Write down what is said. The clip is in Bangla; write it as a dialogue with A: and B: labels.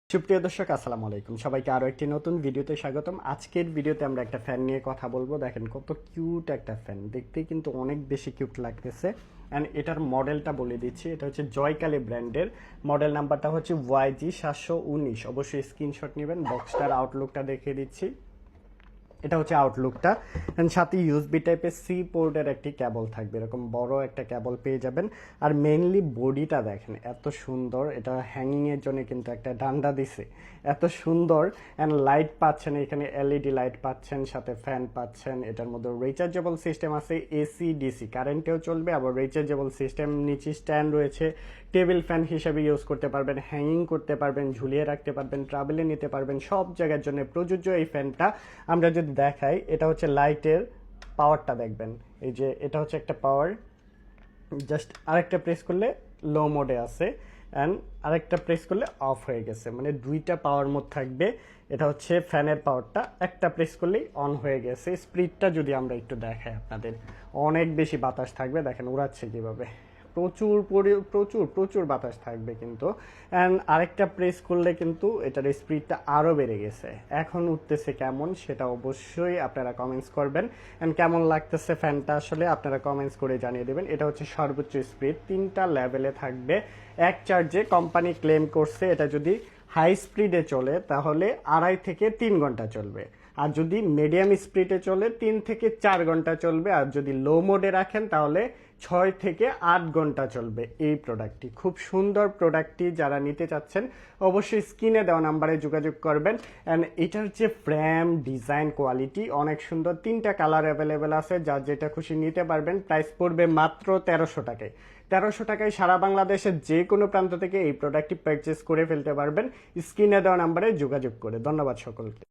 A: সুপ্রিয় দর্শক আসসালামু আলাইকুম, সবাইকে আরও একটি নতুন ভিডিওতে স্বাগতম। আজকের ভিডিওতে আমরা একটা ফ্যান নিয়ে কথা বলবো। দেখেন কত কিউট একটা ফ্যান, দেখতেই কিন্তু অনেক বেশি কিউট লাগতেছে। অ্যান্ড এটার মডেলটা বলে দিচ্ছি, এটা হচ্ছে জয়কালী ব্র্যান্ডের। মডেল নাম্বারটা হচ্ছে YG719। অবশ্যই স্ক্রিনশট নেবেন। বক্সটার আউটলুকটা দেখিয়ে দিচ্ছি। এটা হচ্ছে আউটলুকটা, অ্যান্ড সাথে ইউএসবি টাইপের সি পোর্টের একটি কেবল থাকবে, এরকম বড় একটা কেবল পেয়ে যাবেন। আর মেইনলি বডিটা দেখেন এত সুন্দর, এটা হ্যাঙ্গিংয়ের জন্য কিন্তু একটা ডান্ডা দিছে, এত সুন্দর। অ্যান্ড লাইট পাচ্ছেন এখানে, এলইডি লাইট পাচ্ছেন, সাথে ফ্যান পাচ্ছেন। এটার মধ্যে রিচার্জেবল সিস্টেম আছে, এসি ডিসি কারেন্টেও চলবে, আবার রিচার্জেবল সিস্টেম। নিচে স্ট্যান্ড রয়েছে, টেবিল ফ্যান হিসেবে ইউজ করতে পারবেন, হ্যাঙ্গিং করতে পারবেন, ঝুলিয়ে রাখতে পারবেন, ট্রাভেলে নিতে পারবেন, সব জায়গার জন্য প্রযোজ্য এই ফ্যানটা। আমরা যদি দেখাই, এটা হচ্ছে লাইটের পাওয়ারটা দেখবেন। এই যে এটা হচ্ছে একটা পাওয়ার, জাস্ট আরেকটা প্রেস করলে লো মোডে আছে, অ্যান্ড আরেকটা প্রেস করলে অফ হয়ে গেছে, মানে দুইটা পাওয়ার মোড থাকবে। এটা হচ্ছে ফ্যানের পাওয়ারটা, একটা প্রেস করলেই অন হয়ে গেছে। স্পিডটা যদি আমরা একটু দেখাই আপনাদের, অনেক বেশি বাতাস থাকবে, দেখেন উড়াচ্ছে কীভাবে, প্রচুর প্রচুর প্রচুর বাতাস থাকবে কিন্তু। অ্যান্ড আরেকটা প্রেস করলে কিন্তু এটার স্পিডটা আরও বেড়ে গেছে। এখন উঠতেছে কেমন সেটা অবশ্যই আপনারা কমেন্টস করবেন, অ্যান্ড কেমন লাগতেছে ফ্যানটা আসলে আপনারা কমেন্টস করে জানিয়ে দেবেন। এটা হচ্ছে সর্বোচ্চ স্পিড, 3টা লেভেলে থাকবে। এক চার্জে কোম্পানি ক্লেম করছে এটা যদি হাই স্পিডে চলে তাহলে 2.5 থেকে 3 ঘন্টা চলবে, আর যদি মিডিয়াম স্পিডে চলে 3 থেকে 4 ঘন্টা চলবে, আর যদি লো মোডে রাখেন তাহলে 6 থেকে 8 ঘন্টা চলবে। এই প্রোডাক্টটি খুব সুন্দর, প্রোডাক্টটি যারা নিতে চাচ্ছেন অবশ্যই স্ক্রিনে দেওয়া নাম্বারে যোগাযোগ করবেন। অ্যান্ড এটার যে ফ্রেম ডিজাইন কোয়ালিটি অনেক সুন্দর, 3টা কালার অ্যাভেলেবেল আছে, যার যেটা খুশি নিতে পারবেন। প্রাইস পড়বে মাত্র 1300 টাকায়। 1300 টাকায় সারা বাংলাদেশের যে কোনো প্রান্ত থেকে এই প্রোডাক্টটি পারচেস করে ফেলতে পারবেন স্ক্রিনে দেওয়া নাম্বারে যোগাযোগ করে। ধন্যবাদ সকলকে।